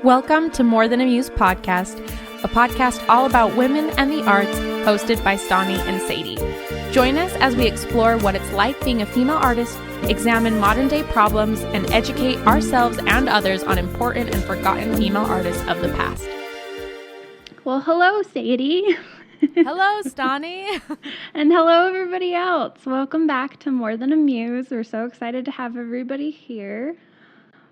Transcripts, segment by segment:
Welcome to More Than a Muse podcast, a podcast all about women and the arts, hosted by Stani and Sadie. Join us as we explore what it's like being a female artist, examine modern-day problems, and educate ourselves and others on important and forgotten female artists of the past. Well, hello, Sadie. Hello, Stani. And hello, everybody else. Welcome back to More Than a Muse. We're so excited to have everybody here.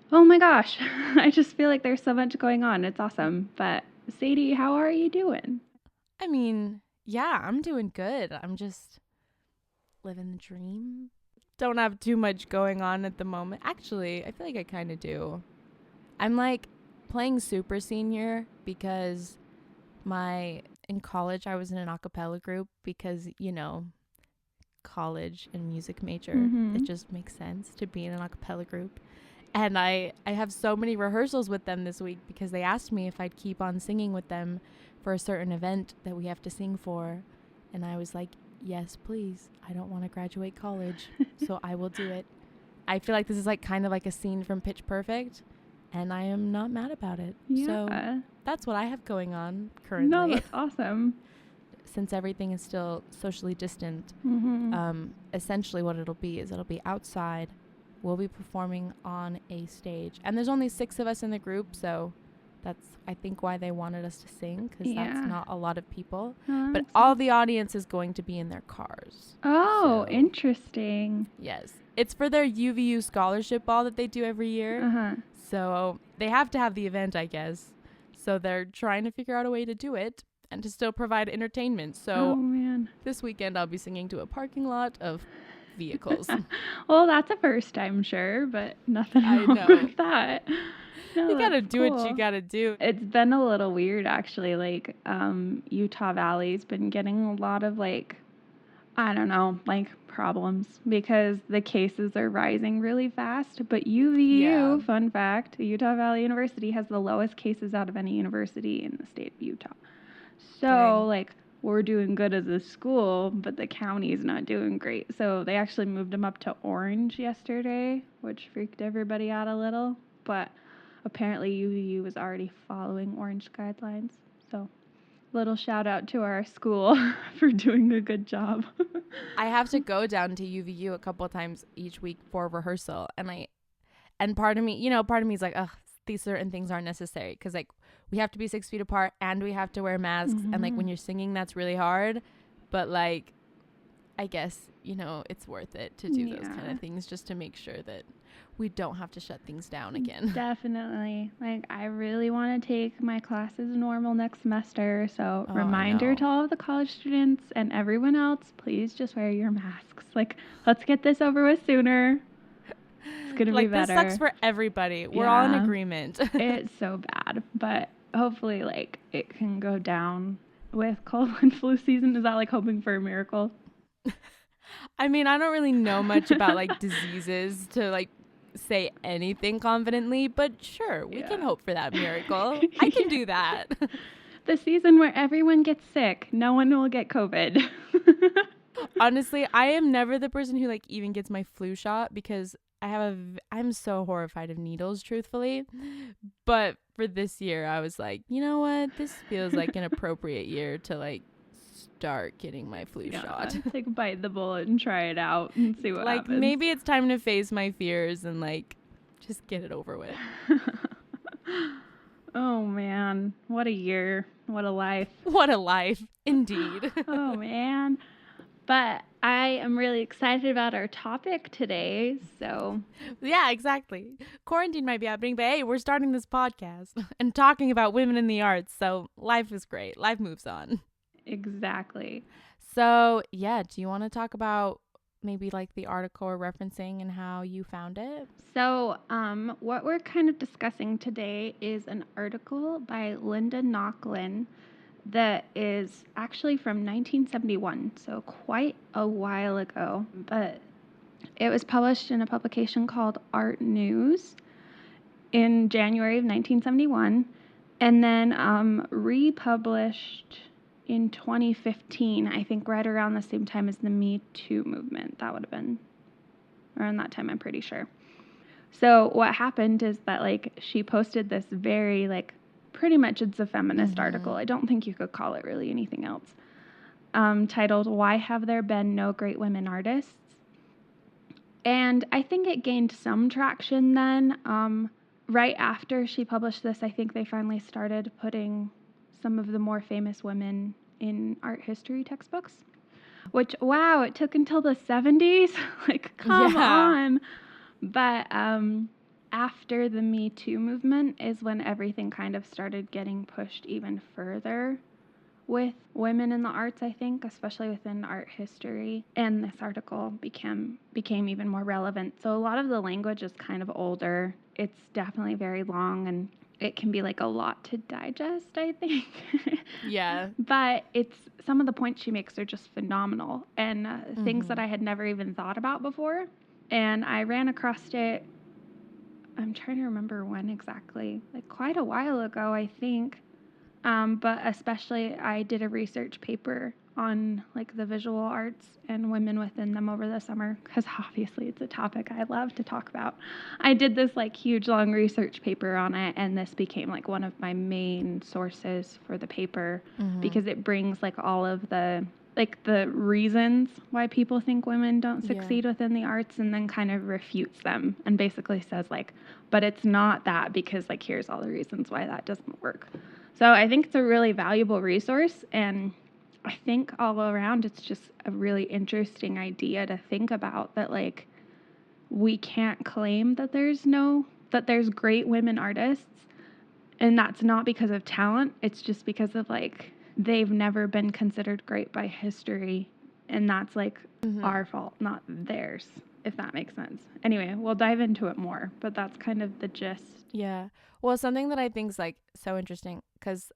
Oh my gosh, I just feel like there's so much going on. It's awesome. But Sadie, how are you doing? I mean, yeah, I'm doing good. I'm just living the dream. Don't have too much going on at the moment. Actually, I feel like I kind of do. I'm like playing super senior because in college I was in an a cappella group because, you know, college and music major. It just makes sense to be in an a cappella group. And I have so many rehearsals with them this week because they asked me if I'd keep on singing with them for a certain event that we have to sing for. And I was like, yes, please. I don't want to graduate college, so I will do it. I feel like this is like kind of like a scene from Pitch Perfect, and I am not mad about it. Yeah. So that's what I have going on currently. No, that's awesome. Since everything is still socially distant, essentially what it'll be outside. We'll be performing on a stage. And there's only 6 of us in the group, so that's, I think, why they wanted us to sing, because that's not a lot of people. But all the audience is going to be in their cars. Oh, so, interesting. Yes. It's for their UVU scholarship ball that they do every year. So they have to have the event, I guess. So they're trying to figure out a way to do it and to still provide entertainment. So this weekend I'll be singing to a parking lot of vehicles. Well, that's a first, I'm sure, but nothing wrong with that. No, you gotta do what you gotta do. It's been a little weird, actually. Like, Utah Valley's been getting a lot of, like, I don't know, like, problems because the cases are rising really fast. But UVU, fun fact, Utah Valley University has the lowest cases out of any university in the state of Utah. So, like, we're doing good as a school, but the county's not doing great. So they actually moved them up to orange yesterday, which freaked everybody out a little. But apparently UVU was already following orange guidelines. So little shout out to our school for doing a good job. I have to go down to UVU a couple of times each week for rehearsal. And part of me is like, ugh, these certain things aren't necessary because, like, we have to be 6 feet apart and we have to wear masks. And, like, when you're singing, that's really hard. But, like, I guess, you know, it's worth it to do those kind of things just to make sure that we don't have to shut things down again. Definitely. Like, I really want to take my classes normal next semester. So reminder to all of the college students and everyone else, please just wear your masks. Like, let's get this over with sooner. It's going to be better. This sucks for everybody. We're all in agreement. It's so bad, but hopefully, like, it can go down with cold and flu season. Is that like hoping for a miracle? I mean, I don't really know much about, like, diseases to, like, say anything confidently, but sure, we can hope for that miracle. I can do that. The season where everyone gets sick, no one will get COVID. Honestly, I am never the person who, like, even gets my flu shot because I'm so horrified of needles, truthfully. But for this year, I was like, you know what? This feels like an appropriate year to, like, start getting my flu shot. Take a bite of the bullet and try it out and see what happens. Like, maybe it's time to face my fears and, like, just get it over with. Oh, man. What a year. What a life. What a life. Indeed. Oh, man. But I am really excited about our topic today, so. Yeah, exactly. Quarantine might be happening, but hey, we're starting this podcast and talking about women in the arts, so life is great. Life moves on. Exactly. So, yeah, do you want to talk about maybe, like, the article we're referencing and how you found it? So, what we're kind of discussing today is an article by Linda Nochlin that is actually from 1971, so quite a while ago, but it was published in a publication called ArtNews in January of 1971, and then republished in 2015, I think right around the same time as the Me Too movement. That would have been around that time, I'm pretty sure. So what happened is that like she posted this very like pretty much it's a feminist article. I don't think you could call it really anything else. Titled "Why Have There Been No Great Women Artists?" And I think it gained some traction then. Right after she published this, I think they finally started putting some of the more famous women in art history textbooks. Which, wow, it took until the 70s. Like, come on. But after the Me Too movement is when everything kind of started getting pushed even further with women in the arts, I think, especially within art history. And this article became even more relevant. So a lot of the language is kind of older. It's definitely very long and it can be like a lot to digest, I think. Yeah. But it's some of the points she makes are just phenomenal and things that I had never even thought about before. And I ran across it, I'm trying to remember when exactly, like quite a while ago, I think. But especially I did a research paper on like the visual arts and women within them over the summer because obviously it's a topic I love to talk about. I did this like huge long research paper on it, and this became like one of my main sources for the paper because it brings like all of the reasons why people think women don't succeed within the arts and then kind of refutes them and basically says like, but it's not that because like here's all the reasons why that doesn't work. So I think it's a really valuable resource, and I think all around it's just a really interesting idea to think about that like we can't claim that there's great women artists, and that's not because of talent, it's just because of like they've never been considered great by history, and that's like our fault, not theirs, if that makes sense. Anyway, we'll dive into it more, but that's kind of the gist. Yeah. Well, something that I think is like so interesting because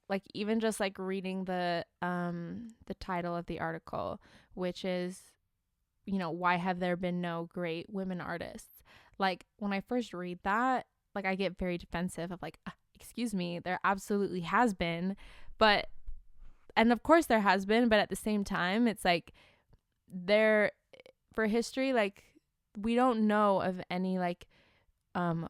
like even just like reading the title of the article, which is, you know, why have there been no great women artists? Like when I first read that, like I get very defensive of like, excuse me, there absolutely has been, but and of course there has been, but at the same time it's like there for history, like we don't know of any like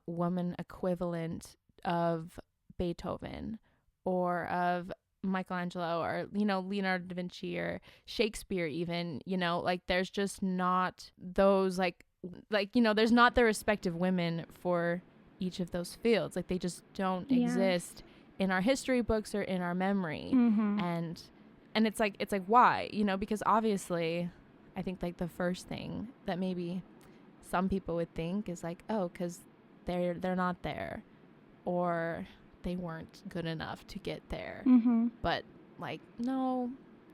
woman equivalent of Beethoven or of Michelangelo or, you know, Leonardo da Vinci or Shakespeare even, you know, like there's just not those like, you know, there's not the respective women for each of those fields. Like they just don't exist in our history books or in our memory. And it's like why, you know, because obviously I think like the first thing that maybe some people would think is like, oh, because they're not there or they weren't good enough to get there. But like, no,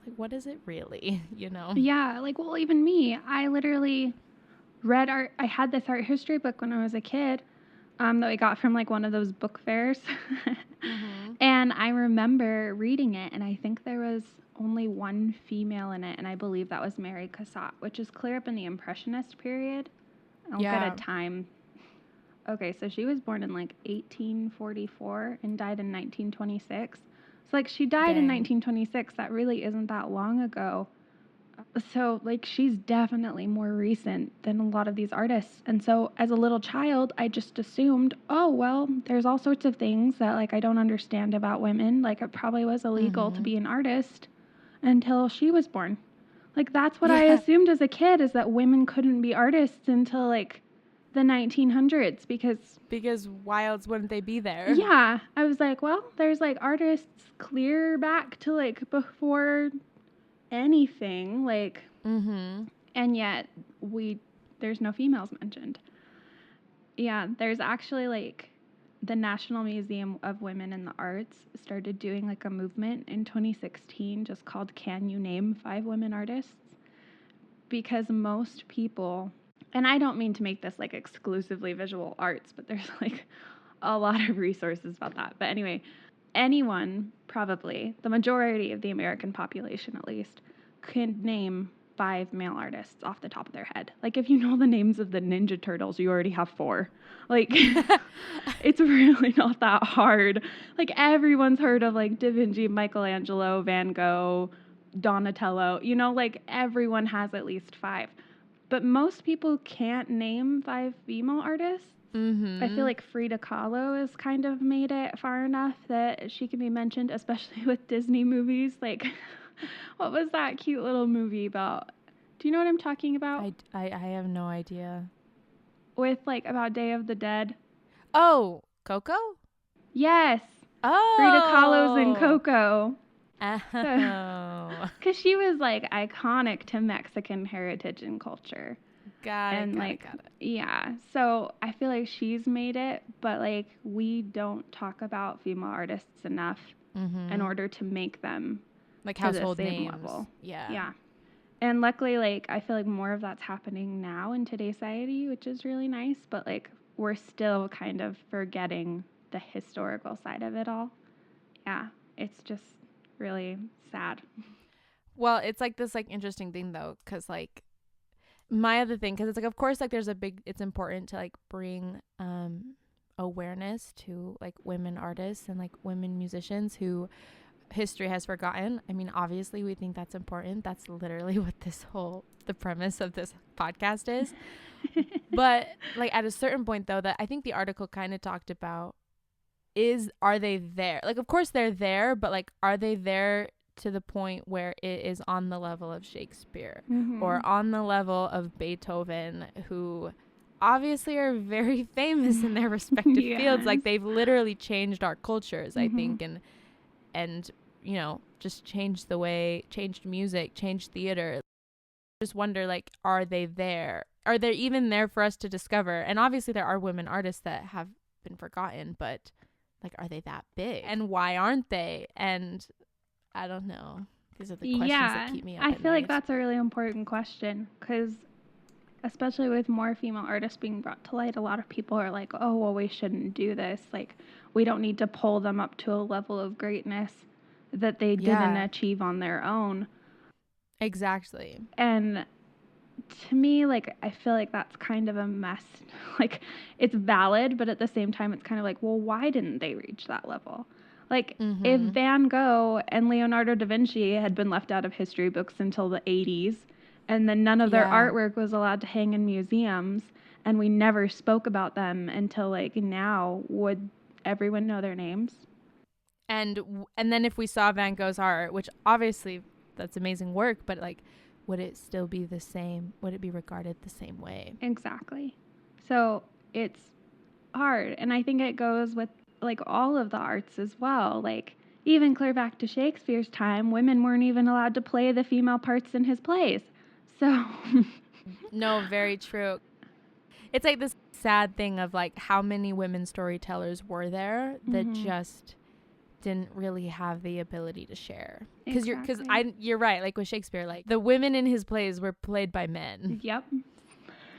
like what is it really, you know? Yeah, like, well, even me, I literally read I had this art history book when I was a kid that I got from like one of those book fairs. And I remember reading it, and I think there was only one female in it, and I believe that was Mary Cassatt, which is clear up in the Impressionist period. I'll get a time. Okay, so she was born in like 1844 and died in 1926. So like she died in 1926. That really isn't that long ago. So like she's definitely more recent than a lot of these artists. And so as a little child, I just assumed, oh, well, there's all sorts of things that like I don't understand about women. Like it probably was illegal to be an artist until she was born. Like that's what I assumed as a kid, is that women couldn't be artists until like the 1900s because why else wouldn't they be there? Yeah, I was like, well, there's like artists clear back to like before anything, like and yet there's no females mentioned. Yeah, there's actually like the National Museum of Women in the Arts started doing like a movement in 2016 just called Can You Name 5 Women Artists? Because most people, and I don't mean to make this like exclusively visual arts, but there's like a lot of resources about that. But anyway, anyone, probably the majority of the American population at least, could name 5 male artists off the top of their head. Like if you know the names of the Ninja Turtles, you already have 4. Like it's really not that hard. Like everyone's heard of like Da Vinci, Michelangelo, Van Gogh, Donatello, you know, like everyone has at least 5. but most people can't name 5 female artists. I feel like Frida Kahlo has kind of made it far enough that she can be mentioned, especially with Disney movies. Like, what was that cute little movie about? Do you know what I'm talking about? I have no idea. With, like, about Day of the Dead. Oh, Coco? Yes. Oh. Frida Kahlo's in Coco. Oh. Because she was, like, iconic to Mexican heritage and culture. Got it. Yeah. So I feel like she's made it, but, like, we don't talk about female artists enough in order to make them like to household the same names. level. Yeah. And luckily, like, I feel like more of that's happening now in today's society, which is really nice, but, like, we're still kind of forgetting the historical side of it all. Yeah. It's just really sad. Well, it's like this like interesting thing though, because like my other thing, because it's like, of course, like it's important to like bring awareness to like women artists and like women musicians who history has forgotten. I mean, obviously we think that's important. That's literally what the premise of this podcast is. But like at a certain point though, that I think the article kind of talked about are they there? Like, of course they're there, but like, are they there to the point where it is on the level of Shakespeare or on the level of Beethoven, who obviously are very famous in their respective fields. Like they've literally changed our cultures, I think, and you know, just changed music, changed theater. Just wonder, like, are they there? Are they even there for us to discover? And obviously there are women artists that have been forgotten, but like, are they that big? And why aren't they? And I don't know. These are the questions that keep me up at night. I feel like that's a really important question, because especially with more female artists being brought to light, a lot of people are like, oh, well, we shouldn't do this. Like, we don't need to pull them up to a level of greatness that they didn't achieve on their own. Exactly. And to me, like, I feel like that's kind of a mess. Like, it's valid, but at the same time, it's kind of like, well, why didn't they reach that level? Like, if Van Gogh and Leonardo da Vinci had been left out of history books until the 80s, and then none of their artwork was allowed to hang in museums, and we never spoke about them until, like, now, would everyone know their names? And then if we saw Van Gogh's art, which obviously that's amazing work, but, like, would it still be the same? Would it be regarded the same way? Exactly. So it's hard, and I think it goes with like all of the arts as well. Like, even clear back to Shakespeare's time, women weren't even allowed to play the female parts in his plays. So no, very true. It's like this sad thing of like how many women storytellers were there that just didn't really have the ability to share. Because you're right, like with Shakespeare, like the women in his plays were played by men. Yep.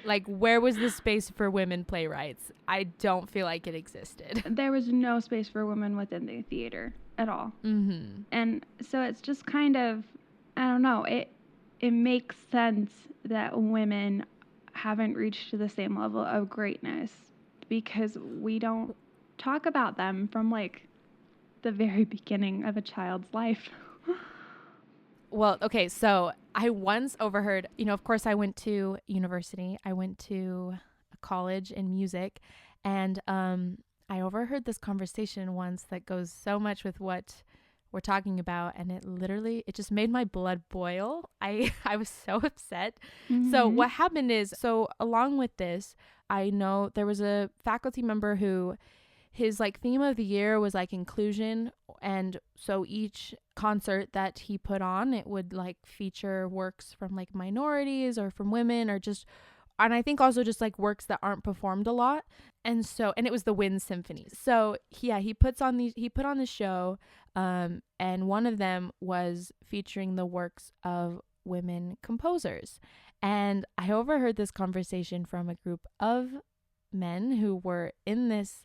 Like, where was the space for women playwrights? I don't feel like it existed. There was no space for women within the theater at all. And so it's just kind of, I don't know, it makes sense that women haven't reached the same level of greatness because we don't talk about them from, like, the very beginning of a child's life. Well, okay, so I once overheard, you know, of course I went to university. I went to a college in music, and I overheard this conversation once that goes so much with what we're talking about, and it just made my blood boil. I was so upset. So what happened is, so along with this, I know there was a faculty member who his like theme of the year was like inclusion, and so each concert that he put on, it would like feature works from like minorities or from women, or just, and I think also just like works that aren't performed a lot. And it was the Wind Symphony. So he put on the show, and one of them was featuring the works of women composers. And I overheard this conversation from a group of men who were in this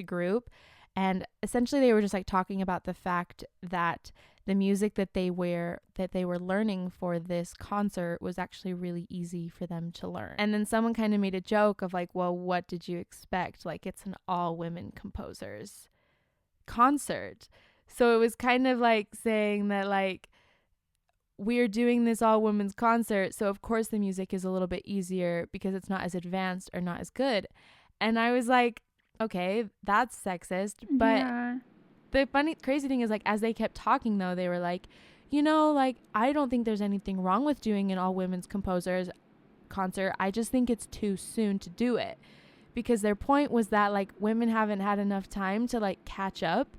group, and essentially they were just like talking about the fact that the music that they were learning for this concert was actually really easy for them to learn. And then someone kind of made a joke of like, well, what did you expect? Like, it's an all women composers concert. So it was kind of like saying that, like, we're doing this all women's concert, so of course the music is a little bit easier because it's not as advanced or not as good. And I was like, okay, that's sexist. But Yeah. the funny, crazy thing is, like, as they kept talking, though, they were like, like, I don't think there's anything wrong with doing an all women's composers concert. I just think it's too soon to do it. Because their point was that, like, women haven't had enough time to, like, catch up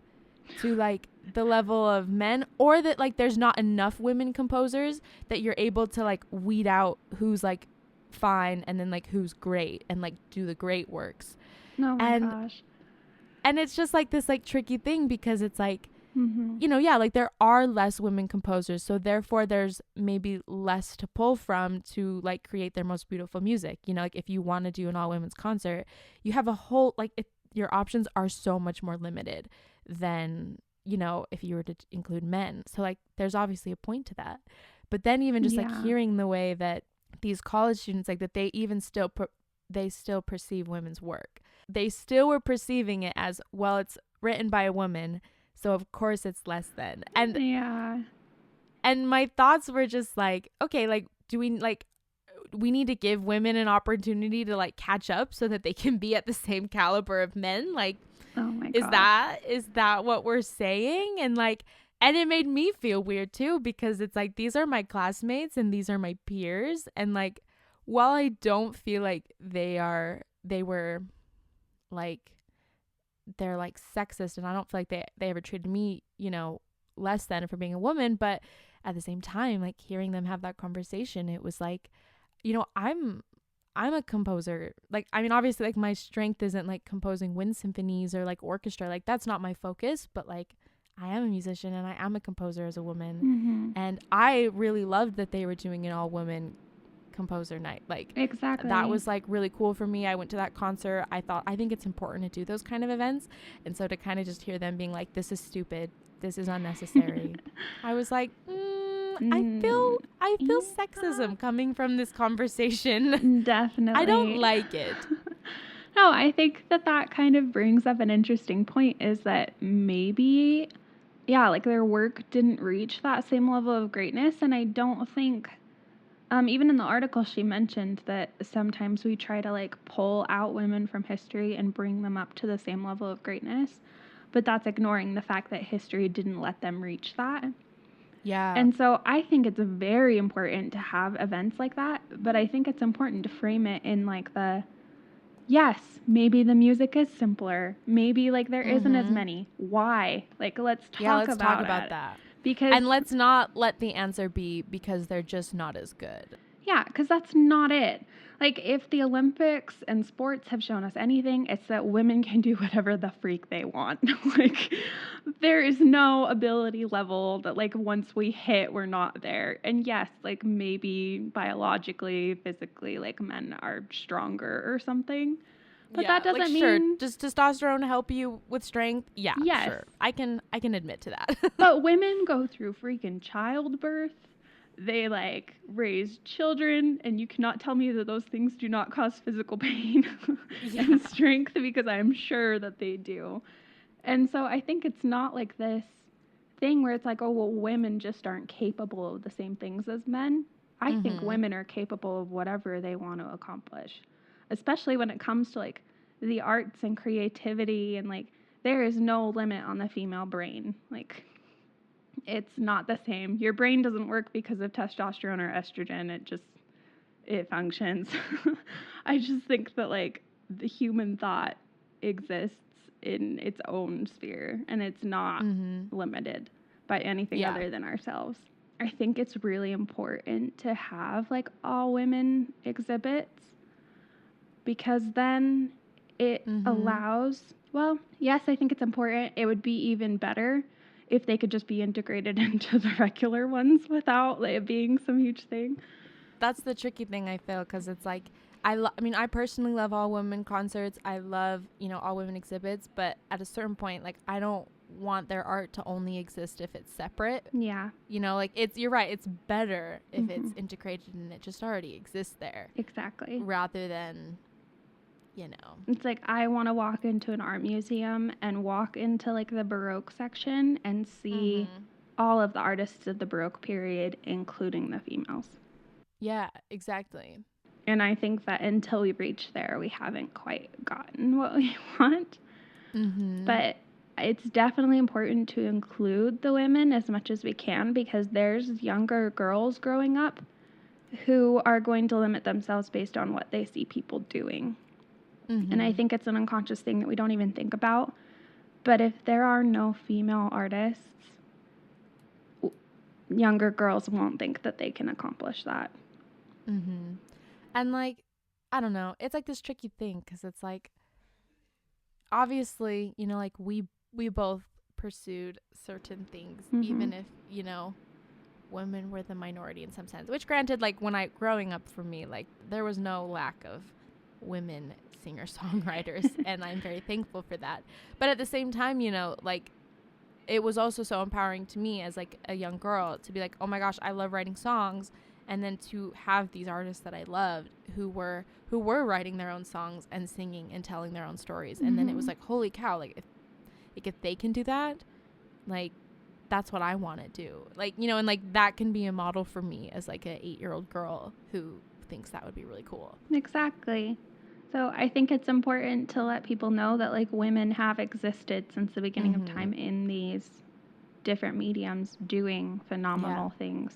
to, like, the level of men, or that, like, there's not enough women composers that you're able to, like, weed out who's, like, fine and then, like, who's great and, like, do the great works. Oh my gosh. And it's just, like, this, like, tricky thing because it's, like, Mm-hmm. yeah, like, there are less women composers, so therefore there's maybe less to pull from to, like, create their most beautiful music. Like, if you want to do an all women's concert, you have a whole, like, your options are so much more limited than, if you were to include men. So, like, there's obviously a point to that. But then even just like hearing the way that these college students, like, that they even still they still perceive women's work, they still were perceiving it as, well, it's written by a woman, so of course it's less than. And my thoughts were just like, okay, like, do we need to give women an opportunity to, like, catch up so that they can be at the same caliber of men? Like, oh my gosh. is that what we're saying? And, like, and it made me feel weird too, because it's like, these are my classmates and these are my peers, and, like, while I don't feel like they were like, they're, like, sexist, and I don't feel like they ever treated me, less than for being a woman, but at the same time, like, hearing them have that conversation, it was like, I'm a composer. Like, I mean, obviously, like, my strength isn't, like, composing wind symphonies or, like, orchestra. Like, that's not my focus, but, like, I am a musician and I am a composer as a woman. Mm-hmm. And I really loved that they were doing an all women composer night. Like, Exactly. that was, like, really cool for me. I went to that concert. I think it's important to do those kind of events. And so to kind of just hear them being like, this is stupid, this is unnecessary, I was like, I feel sexism coming from this conversation. Definitely. I don't like it. No, I think that kind of brings up an interesting point, is that maybe, like, their work didn't reach that same level of greatness. And I don't think, even in the article, she mentioned that sometimes we try to, like, pull out women from history and bring them up to the same level of greatness, but that's ignoring the fact that history didn't let them reach that. Yeah. And so I think it's very important to have events like that, but I think it's important to frame it in, like, yes, maybe the music is simpler. Maybe, like, there isn't as many. Why? Like, let's talk about that. Because, and let's not let the answer be because they're just not as good. Yeah, because that's not it. Like, if the Olympics and sports have shown us anything, it's that women can do whatever the freak they want. Like, there is no ability level that, like, once we hit, we're not there. And yes, like, maybe biologically, physically, like, men are stronger or something. But that doesn't, like, mean... Sure, does testosterone help you with strength? Yeah, yes. Sure. I can admit to that. But women go through freaking childbirth. They, like, raise children, and you cannot tell me that those things do not cause physical pain and strength, because I'm sure that they do. And so I think it's not like this thing where it's like, oh, well, women just aren't capable of the same things as men. I think women are capable of whatever they want to accomplish, especially when it comes to, like, the arts and creativity, and, like, there is no limit on the female brain. Like, it's not the same. Your brain doesn't work because of testosterone or estrogen. It functions. I just think that, like, the human thought exists in its own sphere, and it's not limited by anything other than ourselves. I think it's really important to have, like, all women exhibits, because then it allows, well, yes, I think it's important. It would be even better if they could just be integrated into the regular ones without it being some huge thing. That's the tricky thing, I feel, because it's like, I mean, I personally love all women concerts. I love, all women exhibits, but at a certain point, like, I don't want their art to only exist if it's separate. Yeah. Like, you're right, it's better if it's integrated and it just already exists there. Exactly. Rather than, It's like, I want to walk into an art museum and walk into, like, the Baroque section and see all of the artists of the Baroque period, including the females. Yeah, exactly. And I think that until we reach there, we haven't quite gotten what we want. Mm-hmm. But it's definitely important to include the women as much as we can, because there's younger girls growing up who are going to limit themselves based on what they see people doing. Mm-hmm. And I think it's an unconscious thing that we don't even think about. But if there are no female artists, younger girls won't think that they can accomplish that. Mm-hmm. And like, I don't know, it's like this tricky thing, because it's like, obviously, you know, like we both pursued certain things, even if, you know, women were the minority in some sense, which granted, like when I growing up, for me, like there was no lack of women singer-songwriters and I'm very thankful for that. But at the same time, you know, like it was also so empowering to me as like a young girl to be like, oh my gosh, I love writing songs, and then to have these artists that I loved who were writing their own songs and singing and telling their own stories. And then it was like, holy cow, like if they can do that, like that's what I want to do. Like, you know, and like that can be a model for me as like a 8-year-old girl who thinks that would be really cool. Exactly. So I think it's important to let people know that like women have existed since the beginning of time in these different mediums doing phenomenal things,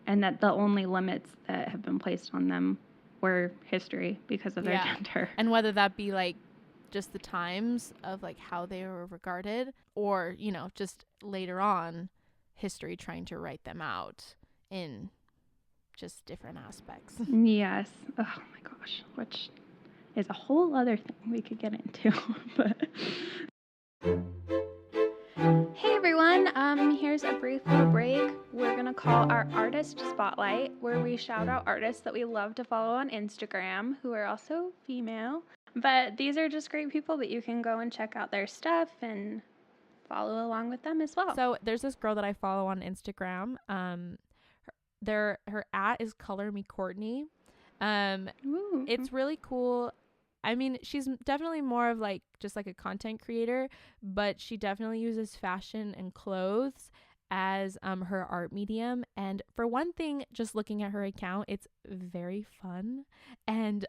and that the only limits that have been placed on them were history because of their gender. And whether that be like just the times of like how they were regarded, or, you know, just later on history trying to write them out in just different aspects. Yes. Oh my gosh, which is a whole other thing we could get into. But hey everyone, here's a brief little break. We're gonna call our artist spotlight, where we shout out artists that we love to follow on Instagram who are also female. But these are just great people that you can go and check out their stuff and follow along with them as well. So there's this girl that I follow on Instagram. Her @ is Color Me Courtney. It's really cool. I mean, she's definitely more of like just like a content creator, but she definitely uses fashion and clothes as her art medium. And for one thing, just looking at her account, it's very fun and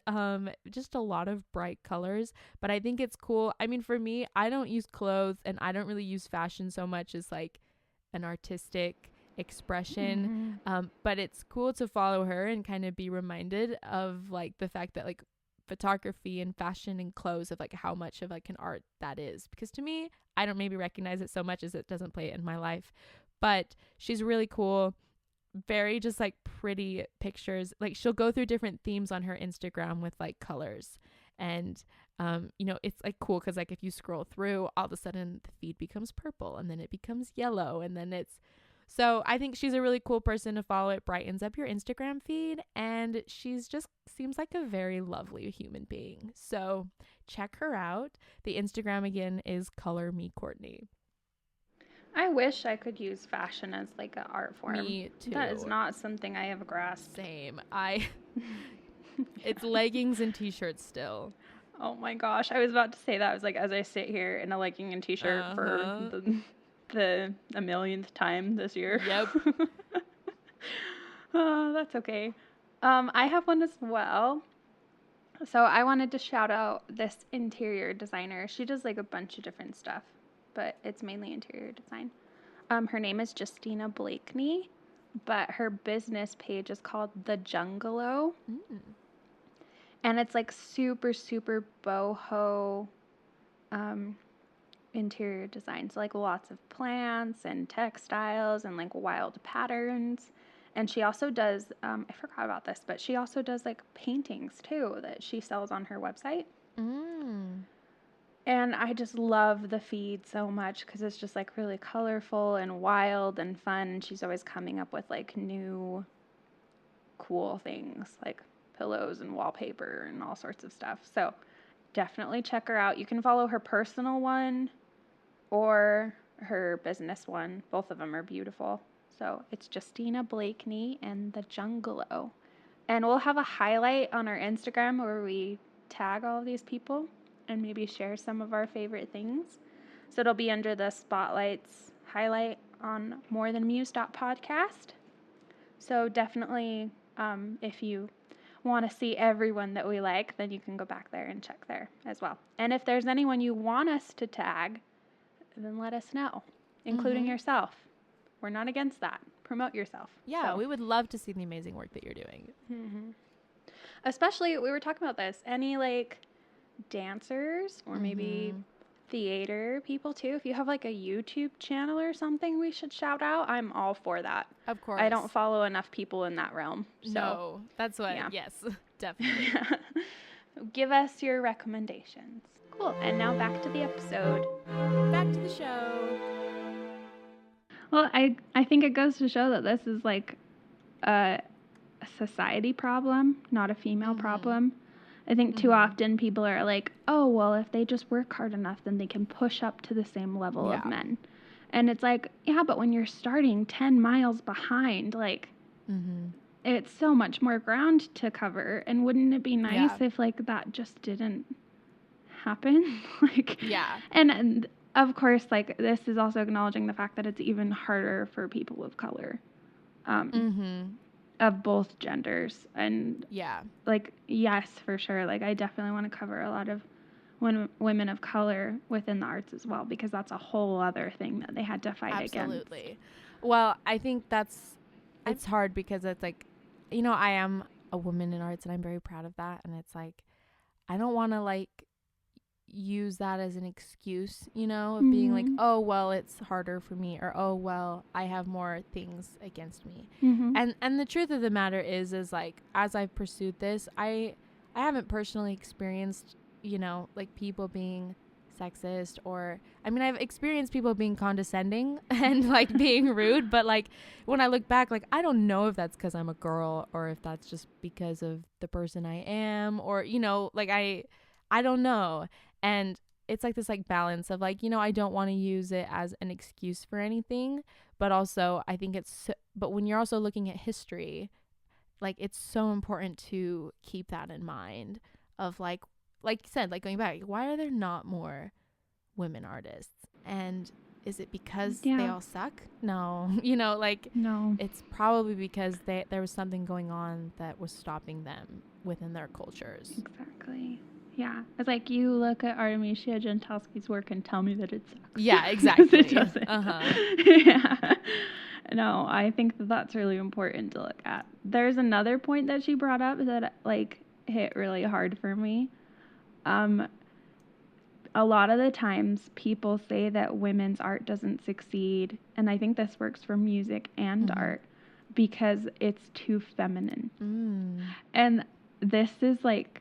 just a lot of bright colors. But I think it's cool. I mean, for me, I don't use clothes and I don't really use fashion so much as like an artistic expression. But it's cool to follow her and kind of be reminded of like the fact that like photography and fashion and clothes, of like how much of like an art that is, because to me, I don't maybe recognize it so much as it doesn't play it in my life. But she's really cool, very just like pretty pictures. Like she'll go through different themes on her Instagram with like colors, and you know, it's like cool because like if you scroll through, all of a sudden the feed becomes purple and then it becomes yellow, and then it's so I think she's a really cool person to follow. It brightens up your Instagram feed, and she's just seems like a very lovely human being. So check her out. The Instagram again is Color Me Courtney. I wish I could use fashion as like an art form. Me too. That is not something I have grasped. Same. It's leggings and t-shirts still. Oh my gosh, I was about to say that. I was like, as I sit here in a legging and t-shirt for the a millionth time this year. Yep. That's okay. I have one as well. So I wanted to shout out this interior designer. She does like a bunch of different stuff, but it's mainly interior design. Her name is Justina Blakeney, but her business page is called The Jungalow. And it's like super, super boho interior designs, like lots of plants and textiles and like wild patterns. And she also does, I forgot about this, but she also does like paintings too that she sells on her website. And I just love the feed so much because it's just like really colorful and wild and fun. And she's always coming up with like new cool things like pillows and wallpaper and all sorts of stuff. So definitely check her out. You can follow her personal one or her business one. Both of them are beautiful. So it's Justina Blakeney and The Jungalow. And we'll have a highlight on our Instagram where we tag all of these people and maybe share some of our favorite things. So it'll be under the spotlights highlight on morethanmuse.podcast. So definitely, if you want to see everyone that we like, then you can go back there and check there as well. And if there's anyone you want us to tag, then let us know, including yourself. We're not against that. Promote yourself. Yeah, so we would love to see the amazing work that you're doing. Mm-hmm. Especially, we were talking about this, any like dancers or maybe theater people too. If you have like a YouTube channel or something we should shout out, I'm all for that. Of course. I don't follow enough people in that realm. So no, that's what, yes, definitely. Give us your recommendations. Cool. And now back to the episode. Back to the show. Well, I think it goes to show that this is like a society problem, not a female problem. I think too often people are like, oh, well, if they just work hard enough, then they can push up to the same level of men. And it's like, yeah, but when you're starting 10 miles behind, like, it's so much more ground to cover. And wouldn't it be nice if, like, that just didn't happen? Like, and of course, like, this is also acknowledging the fact that it's even harder for people of color. Of both genders. And like, yes, for sure, like I definitely want to cover a lot of women of color within the arts as well, because that's a whole other thing that they had to fight against. Well, I think it's hard because it's like, you know, I am a woman in arts and I'm very proud of that, and it's like I don't want to like use that as an excuse, you know, of being like, oh, well, it's harder for me, or oh, well, I have more things against me. And the truth of the matter is like, as I've pursued this, I haven't personally experienced, you know, like people being sexist, or I mean, I've experienced people being condescending and like being rude, but like when I look back, like I don't know if that's because I'm a girl or if that's just because of the person I am, or, you know, like I don't know. And it's like this like balance of like, you know, I don't want to use it as an excuse for anything, but also I think but when you're also looking at history, like it's so important to keep that in mind of like you said, like going back, why are there not more women artists? And is it because they all suck? No, you know, like no, it's probably because there was something going on that was stopping them within their cultures. Exactly. Yeah. It's like you look at Artemisia Gentileschi's work and tell me that it sucks. Yeah, exactly. It doesn't. Yeah. No, I think that's really important to look at. There's another point that she brought up that like hit really hard for me. A lot of the times people say that women's art doesn't succeed, and I think this works for music and art, because it's too feminine. And this is like,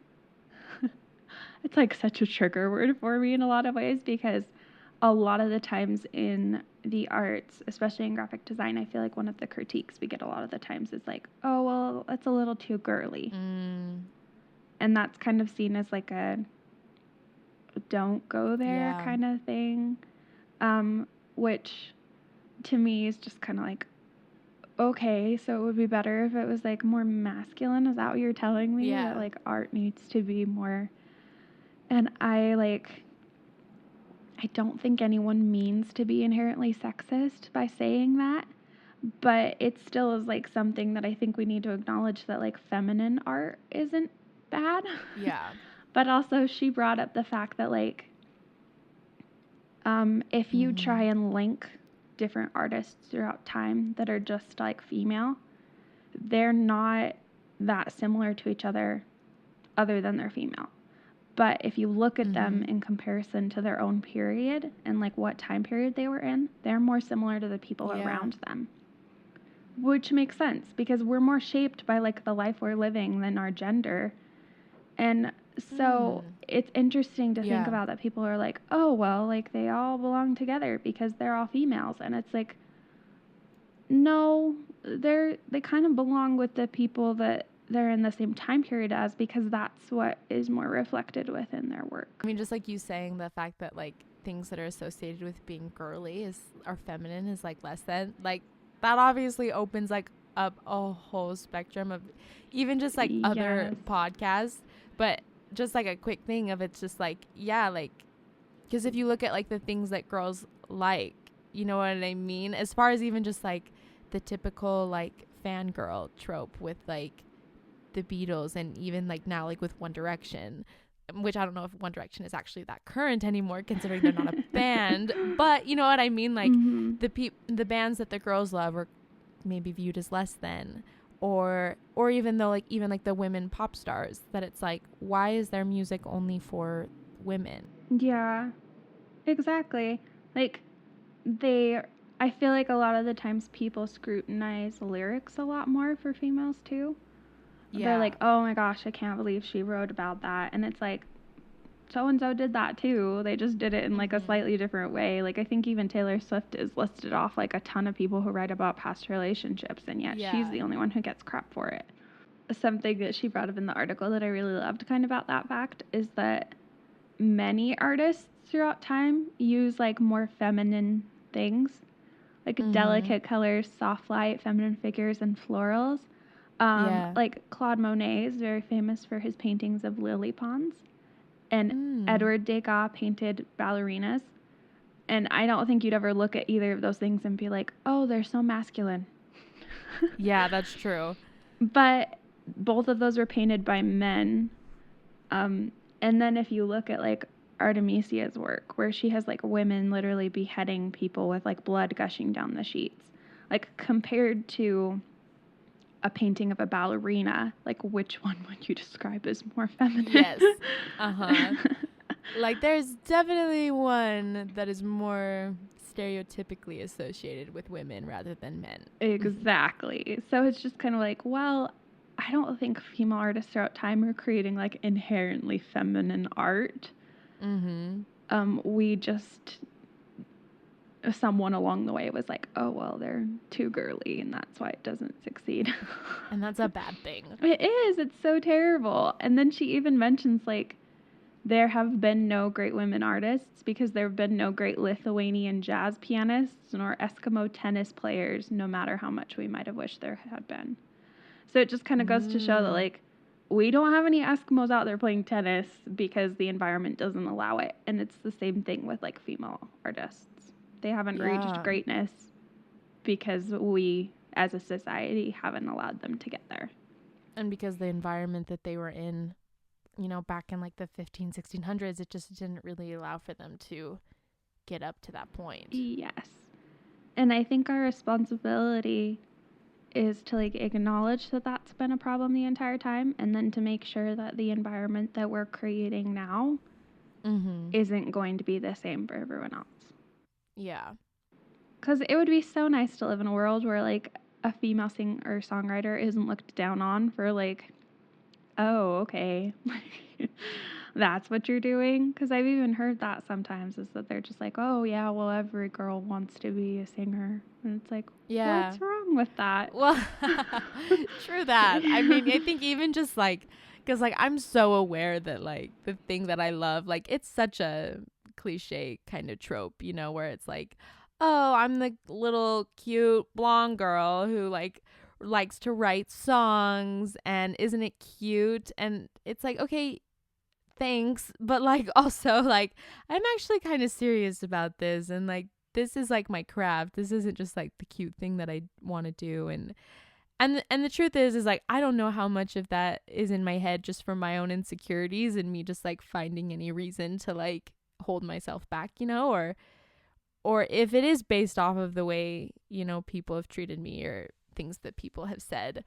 it's like such a trigger word for me in a lot of ways, because a lot of the times in the arts, especially in graphic design, I feel like one of the critiques we get a lot of the times is like, oh, well, that's a little too girly. And that's kind of seen as like a don't go there kind of thing, which to me is just kind of like, okay, so it would be better if it was like more masculine. Is that what you're telling me? That like art needs to be more. And I don't think anyone means to be inherently sexist by saying that, but it still is like something that I think we need to acknowledge, that like feminine art isn't bad. Yeah. But also she brought up the fact that like if you try and link different artists throughout time that are just like female, they're not that similar to each other than they're female. But if you look at them in comparison to their own period and like what time period they were in, they're more similar to the people around them. Which makes sense, because we're more shaped by like the life we're living than our gender. And so it's interesting to think about that people are like, oh, well, like they all belong together because they're all females. And it's like, no, they kind of belong with the people that they're in the same time period as, because that's what is more reflected within their work. I mean, just like you saying, the fact that like things that are associated with being girly are feminine is like less than, like that obviously opens like up a whole spectrum of even just like other podcasts. But just like a quick thing of, it's just like, like, because if you look at like the things that girls like, You know what I mean? As far as even just like the typical like fangirl trope with like the Beatles, and even like now like with One Direction, which I don't know if One Direction is actually that current anymore considering they're not a band, but you know what I mean, like Mm-hmm. the bands that the girls love are maybe viewed as less than, or even though like even like the women pop stars, that it's like, why is their music only for women? Yeah, exactly. Like, I feel like a lot of the times people scrutinize lyrics a lot more for females too. They're like, oh my gosh, I can't believe she wrote about that. And it's like, so and so did that too. They just did it in like a slightly different way. Like, I think even Taylor Swift is listed off like a ton of people who write about past relationships, and yet she's the only one who gets crap for it. Something that she brought up in the article that I really loved kind of about that fact is that many artists throughout time use like more feminine things, like delicate colors, soft light, feminine figures, and florals. Like Claude Monet is very famous for his paintings of lily ponds, and Edward Degas painted ballerinas. And I don't think you'd ever look at either of those things and be like, oh, they're so masculine. Yeah, that's true. But both of those were painted by men. And then if you look at like Artemisia's work, where she has like women literally beheading people with like blood gushing down the sheets, like compared to a painting of a ballerina, like which one would you describe as more feminine? Yes. Like there's definitely one that is more stereotypically associated with women rather than men. Exactly. So it's just kind of like, well, I don't think female artists throughout time are creating like inherently feminine art. We just, someone along the way was like, oh, well, they're too girly and that's why it doesn't succeed. And that's a bad thing. It is. It's so terrible. And then she even mentions like, there have been no great women artists because there have been no great Lithuanian jazz pianists nor Eskimo tennis players, no matter how much we might have wished there had been. So it just kind of goes to show that, like, we don't have any Eskimos out there playing tennis because the environment doesn't allow it. And it's the same thing with, like, female artists. They haven't reached greatness because we, as a society, haven't allowed them to get there. And because the environment that they were in, you know, back in like the 1600s, it just didn't really allow for them to get up to that point. Yes. And I think our responsibility is to like acknowledge that that's been a problem the entire time, and then to make sure that the environment that we're creating now isn't going to be the same for everyone else. Yeah. Because it would be so nice to live in a world where like a female singer or songwriter isn't looked down on for like, oh, okay, that's what you're doing. Because I've even heard that sometimes, is that they're just like, oh yeah, well, every girl wants to be a singer, and it's like, what's wrong with that? Well, true that. I mean, I think even just like, because like I'm so aware that like the thing that I love, like it's such a cliche kind of trope, you know, where it's like, oh, I'm the little cute blonde girl who like likes to write songs, and isn't it cute? And it's like, okay, thanks, but like also like I'm actually kind of serious about this, and like this is like my craft. This isn't just like the cute thing that I want to do. And the truth is like I don't know how much of that is in my head just from my own insecurities and me just like finding any reason to like hold myself back, you know, or if it is based off of the way, you know, people have treated me or things that people have said,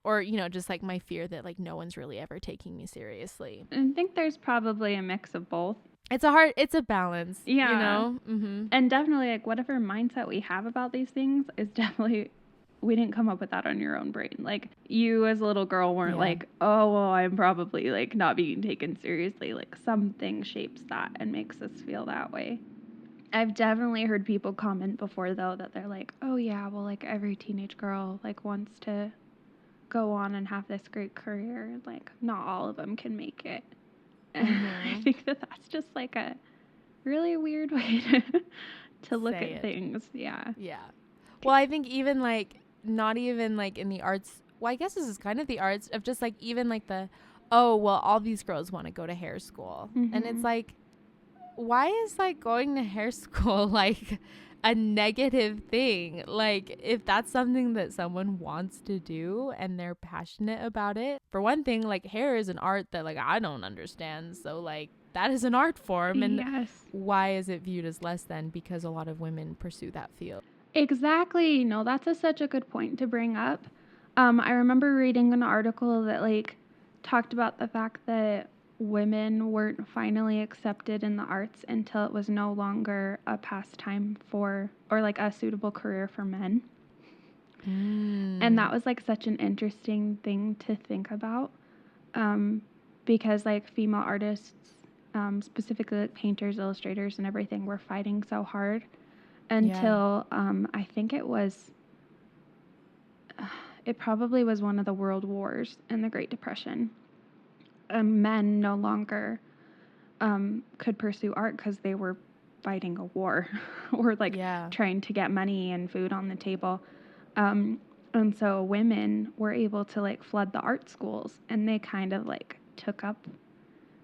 or, you know, just like my fear that like no one's really ever taking me seriously. I think there's probably a mix of both. It's a balance, yeah, you know? And definitely like whatever mindset we have about these things is definitely, we didn't come up with that on your own brain. Like you as a little girl weren't like, oh, well, I'm probably like not being taken seriously. Like something shapes that and makes us feel that way. I've definitely heard people comment before though that they're like, oh yeah, well, like every teenage girl like wants to go on and have this great career. Like not all of them can make it. And I think that that's just like a really weird way to look at things. Yeah. Well, I think even like not even like in the arts, well, I guess this is kind of the arts of just like even like the, oh, well, all these girls want to go to hair school. And it's like, why is like going to hair school like a negative thing? Like, if that's something that someone wants to do and they're passionate about it, for one thing, like hair is an art that like I don't understand. So like that is an art form, and Yes. why is it viewed as less than? Because a lot of women pursue that field. Exactly. No, that's such a good point to bring up. I remember reading an article that like talked about the fact that women weren't finally accepted in the arts until it was no longer a pastime for or like a suitable career for men. And that was like such an interesting thing to think about, because like female artists, specifically like painters, illustrators, and everything, were fighting so hard until I think it probably was one of the world wars in the Great Depression. Men no longer could pursue art because they were fighting a war or like trying to get money and food on the table. And so women were able to like flood the art schools, and they kind of like took up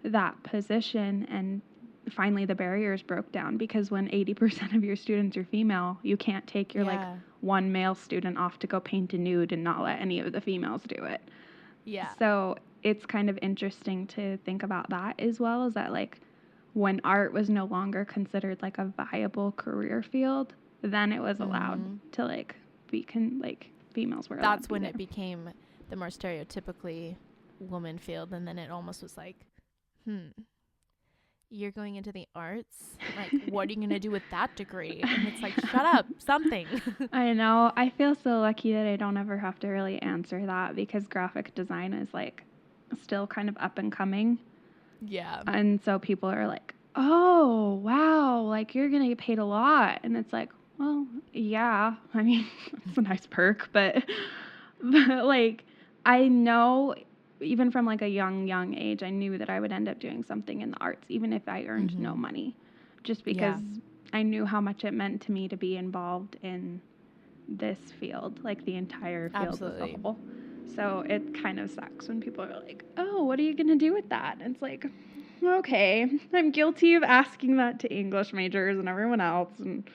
that position, and finally the barriers broke down, because when 80% of your students are female, you can't take your like one male student off to go paint a nude and not let any of the females do it. Yeah. So it's kind of interesting to think about that, as well as that like when art was no longer considered like a viable career field, then it was allowed to like females were allowed. That's when it became the more stereotypically woman field, and then it almost was like, you're going into the arts? Like, what are you going to do with that degree? And it's like, shut up, something. I know. I feel so lucky that I don't ever have to really answer that, because graphic design is like still kind of up and coming. Yeah. And so people are like, oh, wow, like you're going to get paid a lot. And it's like, well, yeah, I mean, it's a nice perk, but like, I know even from like a young age, I knew that I would end up doing something in the arts, even if I earned no money, just because I knew how much it meant to me to be involved in this field, like the entire field as a whole. So it kind of sucks when people are like, oh, what are you going to do with that? And it's like, okay, I'm guilty of asking that to English majors and everyone else. And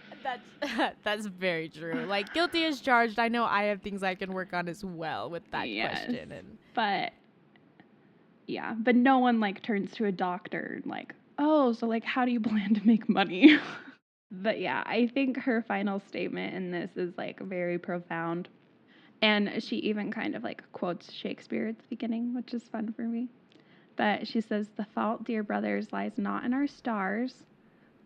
that's very true. Like, guilty as charged. I know I have things I can work on as well with that question. But yeah, but no one like turns to a doctor and like, oh, so like, how do you plan to make money? But yeah, I think her final statement in this is like very profound. And she even kind of like quotes Shakespeare at the beginning, which is fun for me. But she says, the fault, dear brothers, lies not in our stars,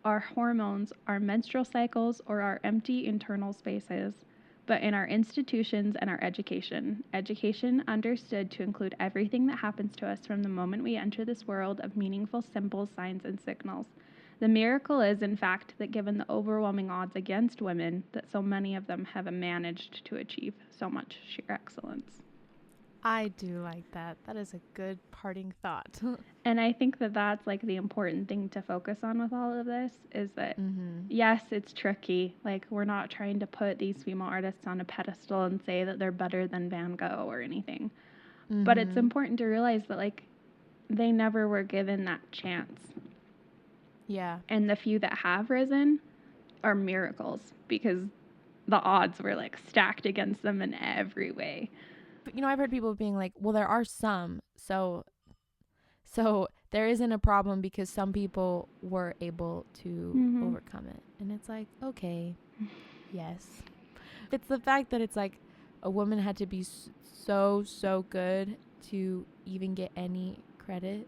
our hormones, our menstrual cycles, or our empty internal spaces, but in our institutions and our education. Education understood to include everything that happens to us from the moment we enter this world of meaningful symbols, signs, and signals. The miracle is, in fact, that given the overwhelming odds against women, that so many of them have managed to achieve so much sheer excellence. I do like that. That is a good parting thought. And I think that that's like the important thing to focus on with all of this, is that yes, it's tricky. Like, we're not trying to put these female artists on a pedestal and say that they're better than Van Gogh or anything. But it's important to realize that like they never were given that chance. Yeah. And the few that have risen are miracles, because the odds were like stacked against them in every way. You know, I've heard people being like, well, there are some, so there isn't a problem because some people were able to overcome it. And it's like, okay, yes. It's the fact that it's like a woman had to be so good to even get any credit,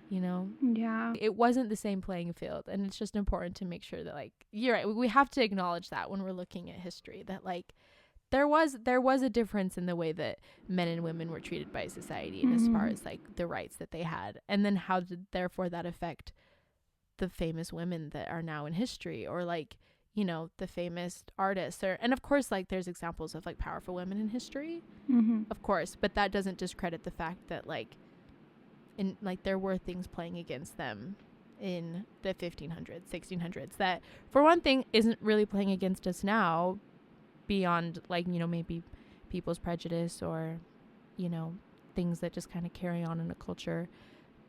you know? Yeah. It wasn't the same playing field, and it's just important to make sure that, like, you're right, we have to acknowledge that when we're looking at history, that like there was a difference in the way that men and women were treated by society, and as far as like the rights that they had, and then how did therefore that affect the famous women that are now in history, or like, you know, the famous artists, or, and of course like there's examples of like powerful women in history, of course, but that doesn't discredit the fact that like in like there were things playing against them in the 1500s, 1600s, that for one thing isn't really playing against us now, beyond like, you know, maybe people's prejudice or, you know, things that just kind of carry on in a culture.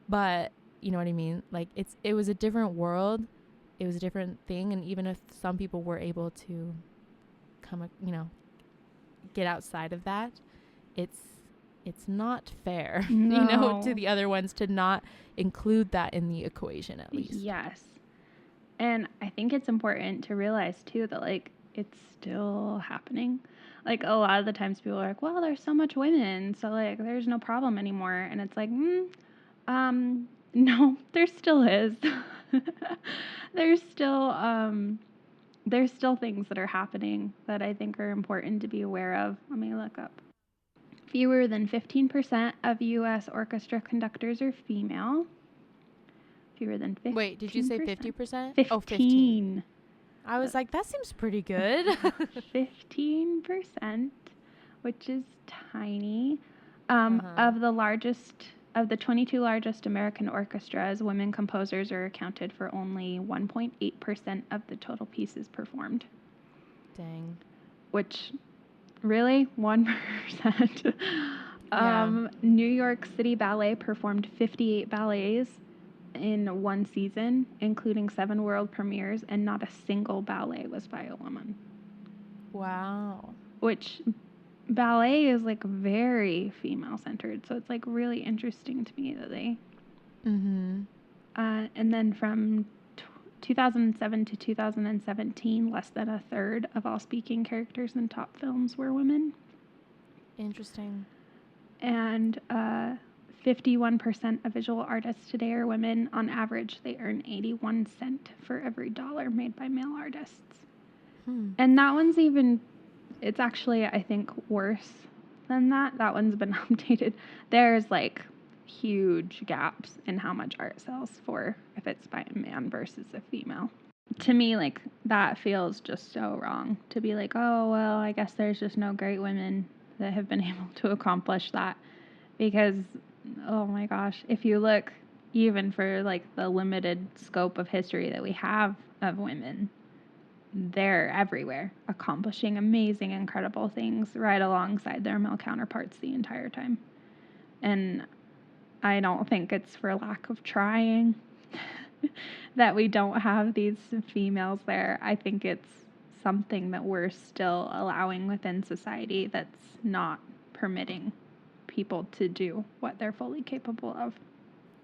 But you know what I mean? Like it was a different world, it was a different thing. And even if some people were able to get outside of that, it's not fair, No. to the other ones to not include that in the equation at least. Yes. And I think it's important to realize too that like it's still happening. Like a lot of the times people are like, well, there's so much women, so like there's no problem anymore. And it's like, no, there still is. there's still there's still things that are happening that I think are important to be aware of. Let me look up. Fewer than 15% of U.S. orchestra conductors are female. Fewer than 15%. Wait, did you say 50%? 15. Oh, 15. I was like, that seems pretty good. 15%, which is tiny. Of the 22 largest American orchestras, women composers are accounted for only 1.8% of the total pieces performed. Dang. Which, really? 1%? Yeah. New York City Ballet performed 58 ballets in one season, including 7 world premieres, and not a single ballet was by a woman. Wow. Which, ballet is like very female centered, so it's like really interesting to me that they and then from 2007 to 2017, less than a third of all speaking characters in top films were women. Interesting. And 51% of visual artists today are women. On average, they earn 81 cents for every dollar made by male artists. And that one's it's actually, I think, worse than that. That one's been updated. There's like huge gaps in how much art sells for if it's by a man versus a female. To me, like, that feels just so wrong to be like, oh, well, I guess there's just no great women that have been able to accomplish that. Because, oh my gosh, if you look even for like the limited scope of history that we have of women, they're everywhere, accomplishing amazing, incredible things right alongside their male counterparts the entire time. And I don't think it's for lack of trying that we don't have these females there. I think it's something that we're still allowing within society that's not permitting people to do what they're fully capable of.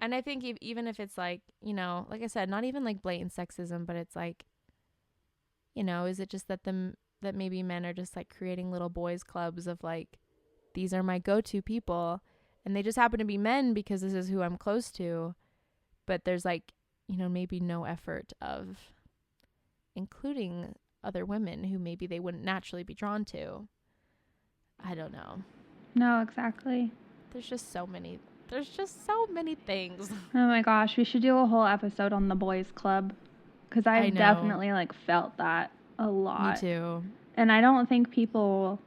And I think even if it's like, like I said, not even like blatant sexism, but it's like, is it just that that maybe men are just like creating little boys clubs of like, these are my go-to people, and they just happen to be men because this is who I'm close to, but there's like, maybe no effort of including other women who maybe they wouldn't naturally be drawn to. I don't know. No, exactly. There's just so many things. Oh my gosh, we should do a whole episode on the boys club, because I've definitely like felt that a lot. Me too. And I don't think people,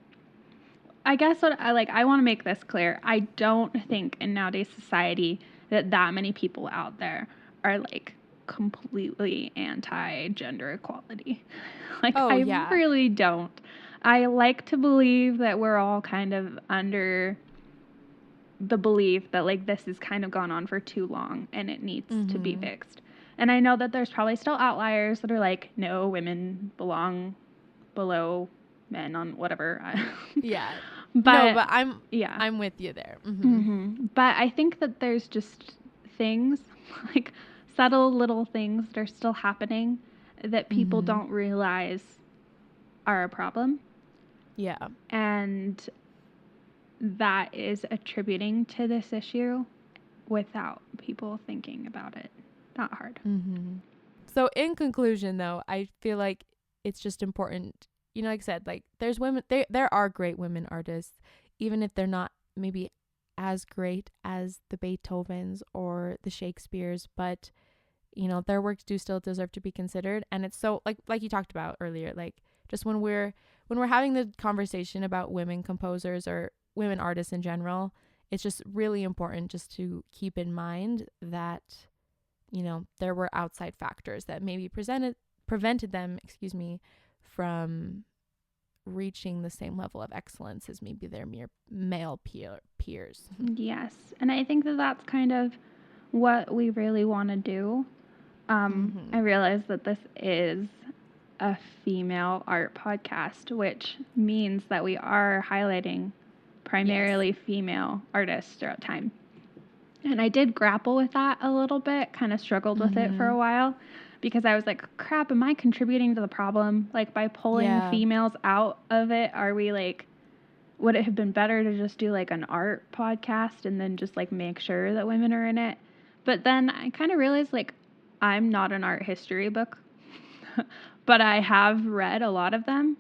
I guess what I want to make this clear. I don't think in nowadays society that many people out there are like completely anti-gender equality. I really don't. I like to believe that we're all kind of under the belief that like this has kind of gone on for too long and it needs to be fixed. And I know that there's probably still outliers that are like, no, women belong below men on whatever. Yeah. But I'm with you there. But I think that there's just things like subtle little things that are still happening that people don't realize are a problem. Yeah. And that is attributing to this issue without people thinking about it that hard. So in conclusion, though, I feel like it's just important, like I said, like there's women, there are great women artists, even if they're not maybe as great as the Beethovens or the Shakespeares, but their works do still deserve to be considered. And it's so like you talked about earlier, like just when we're having the conversation about women composers or women artists in general, it's just really important just to keep in mind that there were outside factors that maybe prevented them, from reaching the same level of excellence as maybe their mere male peers. Yes. And I think that that's kind of what we really want to do I realized that this is a female art podcast, which means that we are highlighting primarily female artists throughout time. And I did grapple with that a little bit, kind of struggled with it for a while, because I was like, crap, am I contributing to the problem? Like, by pulling females out of it, are we like, would it have been better to just do like an art podcast and then just like make sure that women are in it? But then I kind of realized, like, I'm not an art history book, but I have read a lot of them.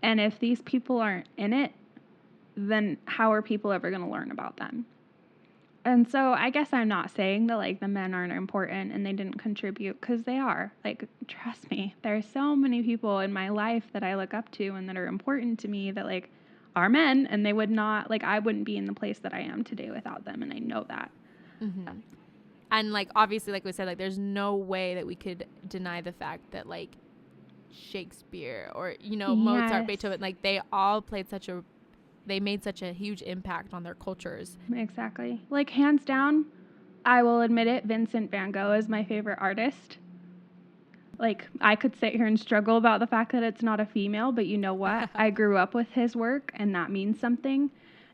And if these people aren't in it, then how are people ever going to learn about them? And so I guess I'm not saying that like the men aren't important and they didn't contribute, because they are. Like, trust me, there are so many people in my life that I look up to and that are important to me that like are men, and they would not, like, I wouldn't be in the place that I am today without them, and I know that. And like, obviously, like we said, like there's no way that we could deny the fact that like Shakespeare or, you know, Mozart, Beethoven, like they all they made such a huge impact on their cultures. Exactly. Like, hands down, I will admit it, Vincent van Gogh is my favorite artist. Like, I could sit here and struggle about the fact that it's not a female, but you know what? I grew up with his work, and that means something.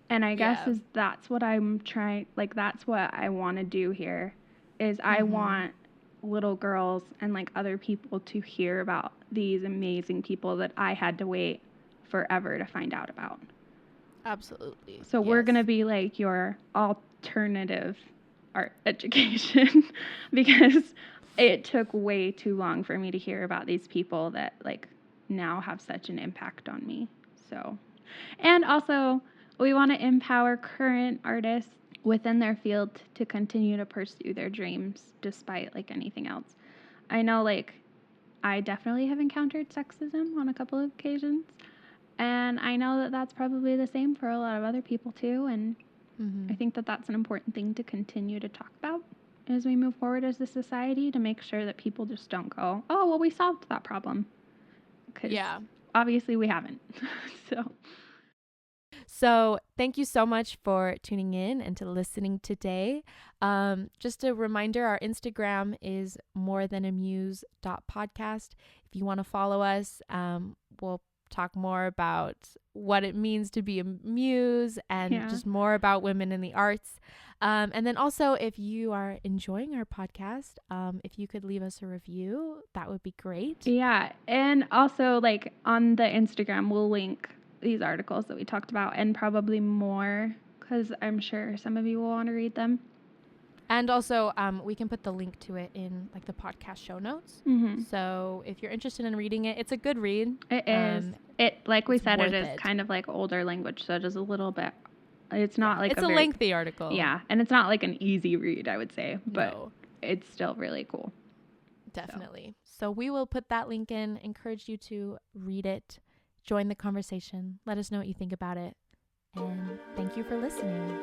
And I guess that's what I'm trying, like, that's what I want to do here, is I want little girls and, like, other people to hear about these amazing people that I had to wait forever to find out about. Absolutely. So we're going to be like your alternative art education because it took way too long for me to hear about these people that like now have such an impact on me. So, and also we want to empower current artists within their field to continue to pursue their dreams despite like anything else. I know, like, I definitely have encountered sexism on a couple of occasions. And I know that that's probably the same for a lot of other people too. And I think that that's an important thing to continue to talk about as we move forward as a society, to make sure that people just don't go, oh, well, we solved that problem. Because obviously we haven't. So thank you so much for tuning in and to listening today. Just a reminder, our Instagram is morethanamuse.podcast. If you want to follow us, we'll talk more about what it means to be a muse and just more about women in the arts. And then also, if you are enjoying our podcast, if you could leave us a review, that would be great. Yeah. And also, like, on the Instagram, we'll link these articles that we talked about and probably more, because I'm sure some of you will want to read them. And also, we can put the link to it in like the podcast show notes. So if you're interested in reading it, it's a good read. It is. Like we said, it is kind of like older language, so it is a little bit. It's not like it's a lengthy article. Yeah, and it's not like an easy read, I would say, but it's still really cool. Definitely. So we will put that link in. Encourage you to read it, join the conversation, let us know what you think about it, and thank you for listening.